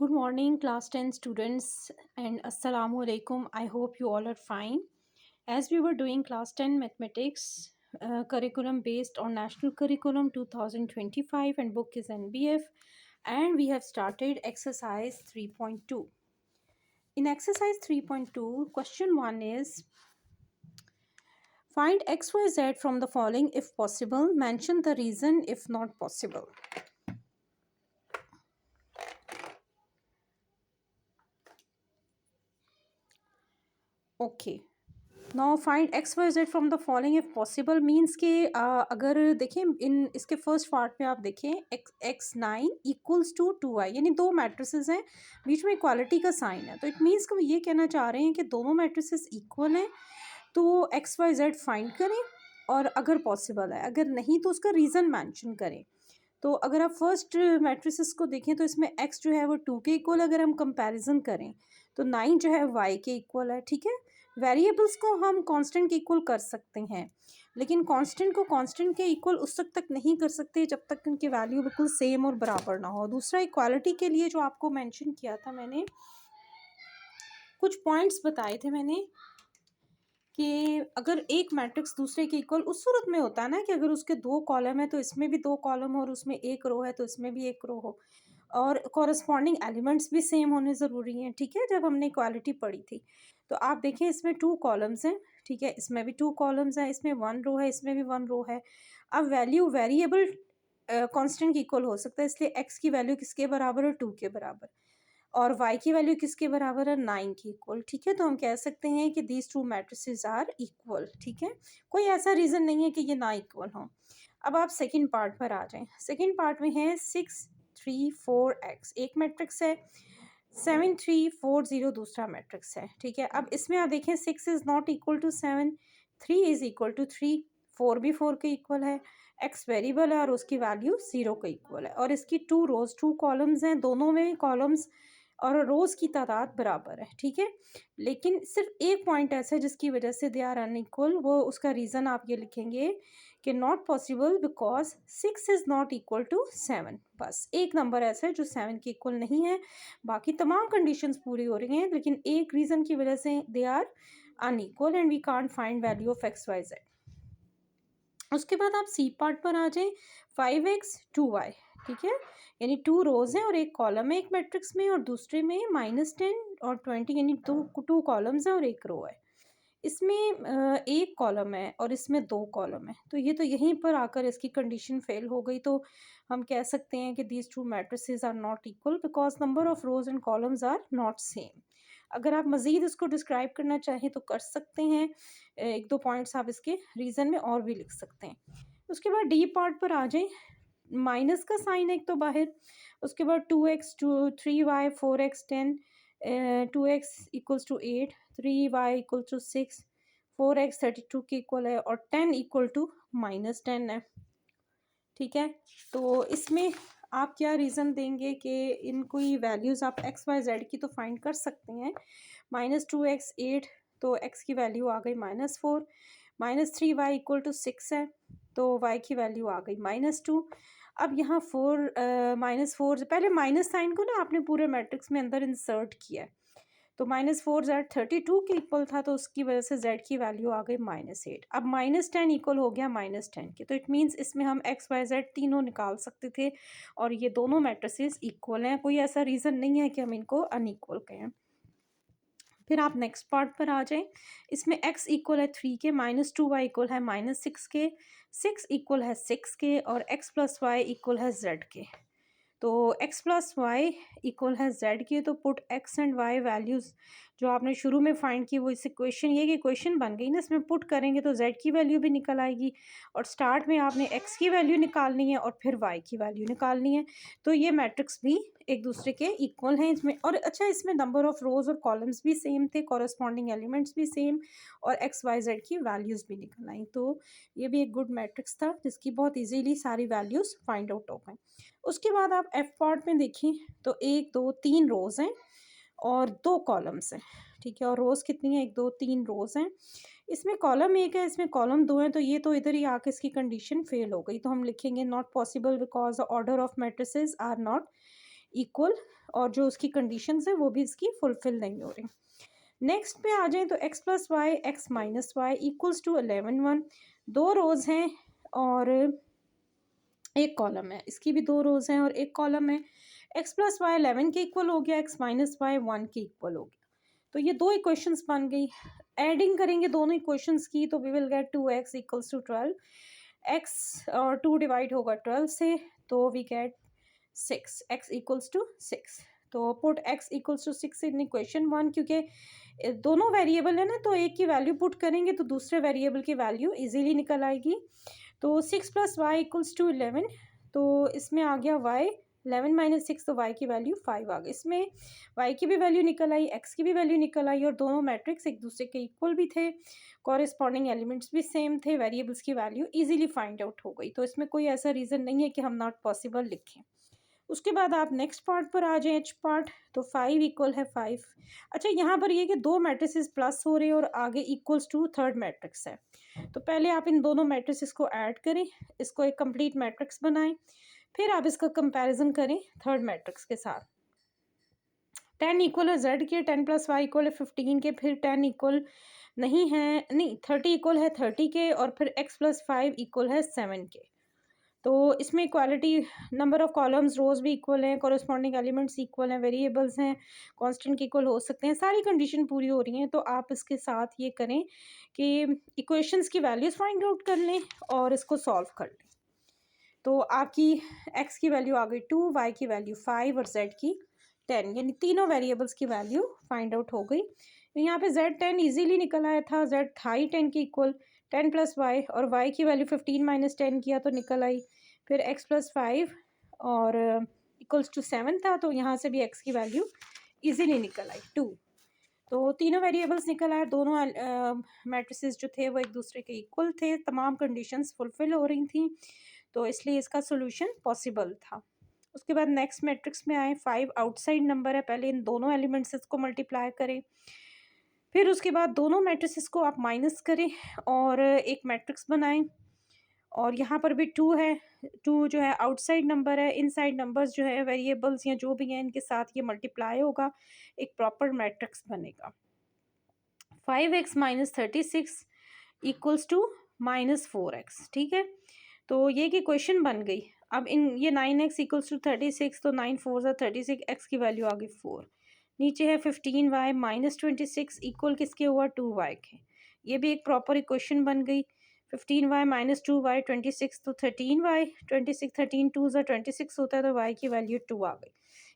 Good morning, class 10 students, and Assalamu alaikum. I hope you all are fine. As we were doing class 10 mathematics curriculum based on National Curriculum 2025 and book is NBF, and we have started exercise 3.2. In exercise 3.2, question 1 is find XYZ from the following if possible. Mention the reason if not possible. Okay. Now find x y z from the following if possible means के अगर देखें इन इसके first part में आप देखें x9 equals to 2i यानी दो matrices हैं, बीच में इक्वालिटी का साइन है, तो इट मीन्स कि वो ये कहना चाह रहे हैं कि दोनों मैट्रिसेस इक्वल हैं, तो एक्स वाई जेड फाइंड करें और अगर पॉसिबल है, अगर नहीं तो उसका रीज़न मैंशन करें। तो अगर आप फर्स्ट मैट्रिसेस को देखें तो इसमें x जो है वो 2 के इक्वल, अगर हम कंपैरिजन करें तो 9 जो है y के इक्वल है। ठीक है, वेरिएबल्स को हम कांस्टेंट के इक्वल कर सकते हैं, लेकिन कांस्टेंट को कांस्टेंट के इक्वल उस तक नहीं कर सकते जब तक उनके वैल्यू बिल्कुल सेम और बराबर ना हो। दूसरा, इक्वालिटी के लिए जो आपको मेंशन किया था मैंने, कुछ पॉइंट्स बताए थे मैंने कि अगर एक मैट्रिक्स दूसरे के इक्वल उस सूरत में होता है ना कि अगर उसके दो कॉलम है तो इसमें भी दो कॉलम हो और उसमें एक रो है तो इसमें भी एक रो हो, और कॉरस्पॉन्डिंग एलिमेंट्स भी सेम होने ज़रूरी हैं। ठीक है, जब हमने इक्वालिटी पढ़ी थी तो आप देखें इसमें 2 कॉलम्स हैं, ठीक है, इसमें भी 2 कॉलम्स हैं, इसमें 1 रो है, इसमें भी 1 रो है। अब वैल्यू वेरिएबल कांस्टेंट की इक्वल हो सकता है, इसलिए एक्स की वैल्यू किसके बराबर है, 2 के बराबर, और y की वैल्यू किसके बराबर है, 9 की इक्वल। ठीक है, तो हम कह सकते हैं कि these two matrices are equal. ठीक है, कोई ऐसा रीज़न नहीं है कि ये ना इक्वल हो। अब आप सेकंड पार्ट पर आ जाएं। सेकंड पार्ट में है 6 3 4 x एक मैट्रिक्स है, 7 3 4 0 दूसरा मैट्रिक्स है। ठीक है, अब इसमें आप देखें 6 is not equal to 7, 3 is equal to 3, 4 भी 4 के इक्वल है, x वेरिएबल है और उसकी वैल्यू 0 के इक्वल है, और इसकी 2 रोज 2 कॉलम्स हैं, दोनों में कॉलम्स और रोज़ की तादाद बराबर है। ठीक है, लेकिन सिर्फ एक पॉइंट ऐसा है जिसकी वजह से दे आर अनइक्वल, वो उसका रीज़न आप ये लिखेंगे कि not possible because 6 is not equal to 7। बस एक नंबर ऐसा है जो 7 के इक्वल नहीं है, बाकी तमाम कंडीशंस पूरी हो रही हैं, लेकिन एक रीज़न की वजह से they are unequal and we can't find value of x y z. उसके बाद आप सी पार्ट पर आ जाएं। 5x 2y, ठीक है, यानी 2 रोज हैं और एक कॉलम है एक मैट्रिक्स में, और दूसरे में -10 और 20 यानी 2 कॉलम्स हैं और एक रो है। इसमें एक कॉलम है और इसमें 2 कॉलम है, तो ये तो यहीं पर आकर इसकी कंडीशन फेल हो गई। तो हम कह सकते हैं कि these two matrices are not equal because number of rows and columns are not same. अगर आप मज़ीद इसको डिस्क्राइब करना चाहें तो कर सकते हैं, एक दो पॉइंट्स आप इसके रीज़न में और भी लिख सकते हैं। उसके बाद डी पार्ट पर आ जाएं। माइनस का साइन एक तो बाहर, उसके बाद 2x 3y 4x 10, 2x equals to 8, 3y equal to 6, 4x 32 के इक्वल है और 10 इक्वल टू -10 है। ठीक है, तो इसमें आप क्या रीज़न देंगे कि इन कोई वैल्यूज़ आप एक्स वाई जेड की तो फाइंड कर सकते हैं। -2x 8, तो x की वैल्यू आ गई -4, -3y इक्वल टू 6 है, तो y की वैल्यू आ गई -2। अब यहाँ 4 -4 पहले माइनस साइन को ना आपने पूरे मैट्रिक्स में अंदर इंसर्ट किया है, तो -4 जेड 32 के इक्वल था, तो उसकी वजह से जेड की वैल्यू आ गई -8। अब -10 इक्वल हो गया -10 के, तो इट मीन्स इसमें हम एक्स वाई जेड तीनों निकाल सकते थे और ये दोनों मैट्रिसेस इक्वल हैं, कोई ऐसा रीज़न नहीं है कि हम इनको अनइक्वल कहें। फिर आप नेक्स्ट पार्ट पर आ जाएं। इसमें x इक्वल है 3 के, -2y इक्वल है -6 के, 6 इक्वल है 6 के, और x प्लस वाई इक्वल है z के। तो x प्लस वाई इक्वल है z की, तो put x and y values जो आपने शुरू में फाइंड की वो इस इक्वेशन, ये कि इक्वेशन बन गई ना, इसमें पुट करेंगे तो z की वैल्यू भी निकल आएगी, और स्टार्ट में आपने x की वैल्यू निकालनी है और फिर y की वैल्यू निकालनी है। तो ये मैट्रिक्स भी एक दूसरे के इक्वल हैं इसमें, और अच्छा इसमें नंबर ऑफ रोज और कॉलम्स भी सेम थे, कॉरस्पॉन्डिंग एलिमेंट्स भी सेम, और एक्स वाई जेड की वैल्यूज़ भी निकल आई। तो ये भी एक गुड मैट्रिक्स था जिसकी बहुत इजीली सारी वैल्यूज़ फाइंड आउट हो गई। उसके बाद आप एफ पार्ट में देखिए तो 1 2 3 रोज़ हैं और 2 कॉलम्स हैं। ठीक है, और रोज़ कितनी है, 1 2 3 रोज़ हैं। इसमें कॉलम 1 है, इसमें कॉलम 2 हैं, तो ये तो इधर ही आके इसकी कंडीशन फेल हो गई, तो हम लिखेंगे not possible because the order of matrices are not equal, और जो उसकी कंडीशंस है वो भी इसकी फुलफिल नहीं हो रही। नेक्स्ट पे आ जाएं तो x plus y x minus y equals to 11 1। दो रोज़ हैं और एक कॉलम है, इसकी भी दो रोज़ हैं और एक कॉलम है। x प्लस वाई 11 के इक्वल हो गया, x माइनस वाई 1 के इक्वल हो गया। तो ये दो इक्वेशंस बन गई। एडिंग करेंगे दोनों इक्वेशंस की तो we will get 2x equals to 12। x और 2 डिवाइड होगा 12 से, तो we get 6, x equals to 6। तो put x equals to 6 in equation 1, क्योंकि दोनों वेरिएबल है ना, तो एक की वैल्यू पुट करेंगे तो दूसरे वेरिएबल की वैल्यू इजीली निकल आएगी। तो 6 प्लस वाई इक्वल्स टू 11, तो इसमें आ गया y 11 माइनस 6, तो y की वैल्यू 5 आ गई। इसमें y की भी वैल्यू निकल आई, x की भी वैल्यू निकल आई, और दोनों मैट्रिक्स एक दूसरे के इक्वल भी थे, कॉरेस्पॉन्डिंग एलिमेंट्स भी सेम थे, वेरिएबल्स की वैल्यू इजीली फाइंड आउट हो गई। तो इसमें कोई ऐसा रीज़न नहीं है कि हम नॉट पॉसिबल लिखें। उसके बाद आप नेक्स्ट पार्ट पर आ जाएं, एच पार्ट। तो 5 इक्वल है 5। अच्छा, यहाँ पर ये कि दो मैट्रिसेस प्लस हो रहे हैं और आगे इक्वल्स टू थर्ड मैट्रिक्स है। तो पहले आप इन दोनों मैट्रिसेस को ऐड करें, इसको एक कंप्लीट मैट्रिक्स बनाएं, फिर आप इसका कंपैरिजन करें थर्ड मैट्रिक्स के साथ। 10 इक्वल है z के, 10 प्लस वाई इक्वल है 15 के, फिर 10 इक्वल नहीं है, नहीं 30 इक्वल है 30 के, और फिर x प्लस 5 इक्वल है 7 के। तो इसमें equality, number of columns rows भी इक्वल हैं, कॉरेस्पॉन्डिंग एलिमेंट्स इक्वल हैं, वेरिएबल्स हैं कांस्टेंट के इक्वल हो सकते हैं, सारी कंडीशन पूरी हो रही हैं। तो आप इसके साथ ये करें कि इक्वेशंस की वैल्यूज़ फाइंड आउट कर लें और इसको सॉल्व कर लें। तो आपकी x की वैल्यू आ गई 2, y की वैल्यू 5 और z की 10, यानी तीनों वेरिएबल्स की वैल्यू फाइंड आउट हो गई। तो यहाँ पे z 10 ईजीली निकल आया था, z था ही 10 के इक्वल, 10 प्लस वाई, और y की वैल्यू 15 माइनस 10 किया तो निकल आई। फिर x प्लस 5 और इक्वल्स टू 7 था, तो यहाँ से भी x की वैल्यू ईजीली निकल आई 2। तो तीनों वेरिएबल्स निकल आए, दोनों मैट्रिसेस जो थे वो एक दूसरे के इक्वल थे, तमाम कंडीशंस फुलफिल हो रही थी, तो इसलिए इसका सोल्यूशन पॉसिबल था। उसके बाद नेक्स्ट मैट्रिक्स में आए, 5 आउटसाइड नंबर है, पहले इन दोनों एलिमेंट्स को मल्टीप्लाई करें, फिर उसके बाद दोनों मैट्रिसेस को आप माइनस करें और एक मैट्रिक्स बनाएं। और यहाँ पर भी 2 है, 2 जो है आउटसाइड नंबर है, इनसाइड नंबर्स जो है वेरिएबल्स या जो भी हैं इनके साथ ये मल्टीप्लाई होगा, एक प्रॉपर मैट्रिक्स बनेगा। 5x minus 36 equals to minus 4x, ठीक है। तो ये की क्वेश्चन बन गई। अब इन ये 9x इक्वल्स टू 36, तो 9 4 ज़ा 36, x की वैल्यू आ गई 4। नीचे है 15y माइनस 26 इक्वल किसके हुआ 2y के, ये भी एक प्रॉपर इक्वेशन बन गई। 15y माइनस 2y 26, तो 13y 26, 13 2 ज़ा 26 होता है, तो y की वैल्यू 2 आ गई।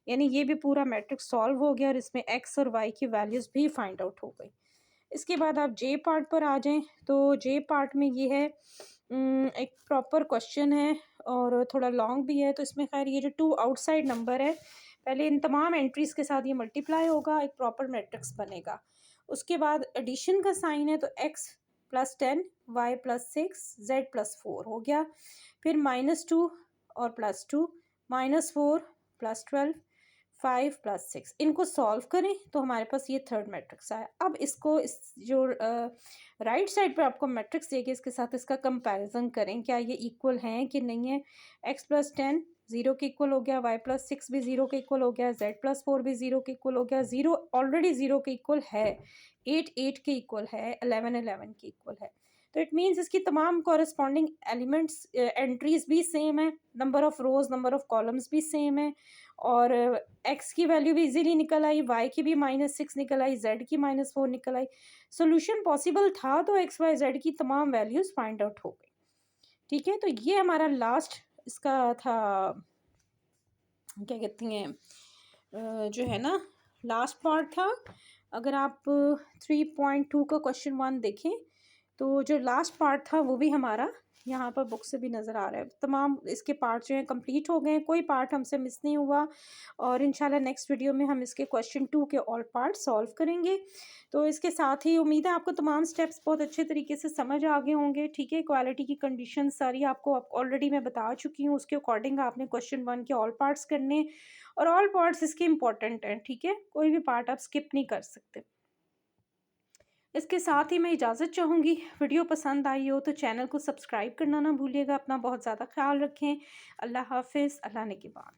यानी ये भी पूरा मैट्रिक्स सॉल्व हो गया और इसमें x और y की वैल्यूज़ भी फाइंड आउट हो गई। इसके बाद आप जे पार्ट पर आ जाएं, तो जे पार्ट में ये है एक प्रॉपर क्वेश्चन है और थोड़ा लॉन्ग भी है। तो इसमें खैर ये जो 2 आउटसाइड नंबर है, पहले इन तमाम एंट्रीज़ के साथ ये मल्टीप्लाई होगा, एक प्रॉपर मैट्रिक्स बनेगा। उसके बाद एडिशन का साइन है, तो x plus 10 y plus 6 z plus 4 हो गया। फिर -2 और +2, -4 प्लस 12 5 प्लस 6, इनको सॉल्व करें तो हमारे पास ये थर्ड मैट्रिक्स आया। अब इसको इस जो राइट साइड पे आपको मैट्रिक्स देगी इसके साथ इसका कंपैरिजन करें, क्या ये इक्वल हैं कि नहीं है। x प्लस 10 0 के इक्वल हो गया, y प्लस 6 भी 0 के इक्वल हो गया, z प्लस 4 भी 0 के इक्वल हो गया, 0 ऑलरेडी 0 के इक्वल है, 8 8 के इक्वल है, 11 11 के इक्वल है। तो इट मीन्स इसकी तमाम कॉरेस्पॉन्डिंग एलिमेंट्स एंट्रीज भी सेम है, number of rose number of columns भी सेम है, और x की वैल्यू भी इजीली निकल आई, y की भी -6 निकल आई, z की -4 निकल आई। सोल्यूशन पॉसिबल था, तो x y z की तमाम वैल्यूज़ फाइंड आउट हो गई, ठीक है। तो ये हमारा लास्ट इसका था, क्या कहती हैं जो है ना लास्ट पार्ट था। अगर आप 3.2 का क्वेश्चन 1 देखें तो जो लास्ट पार्ट था वो भी हमारा यहाँ पर बुक से भी नज़र आ रहा है। तमाम इसके पार्ट जो हैं कंप्लीट हो गए हैं, कोई पार्ट हमसे मिस नहीं हुआ, और इंशाल्लाह नेक्स्ट वीडियो में हम इसके क्वेश्चन 2 के ऑल पार्ट सॉल्व करेंगे। तो इसके साथ ही उम्मीद है आपको तमाम स्टेप्स बहुत अच्छे तरीके से समझ आ गए होंगे, ठीक है। क्वालिटी की कंडीशन सारी आपको ऑलरेडी मैं बता चुकी हूँ, उसके अकॉर्डिंग आपने क्वेश्चन 1 के ऑल पार्ट्स करने, और ऑल पार्ट्स इसके इंपॉर्टेंट हैं, ठीक है, कोई भी पार्ट आप स्किप नहीं कर सकते। इसके साथ ही मैं इजाज़त चाहूँगी, वीडियो पसंद आई हो तो चैनल को सब्सक्राइब करना ना भूलिएगा। अपना बहुत ज़्यादा ख्याल रखें। अल्लाह हाफिज़, अल्लाह निगहबान।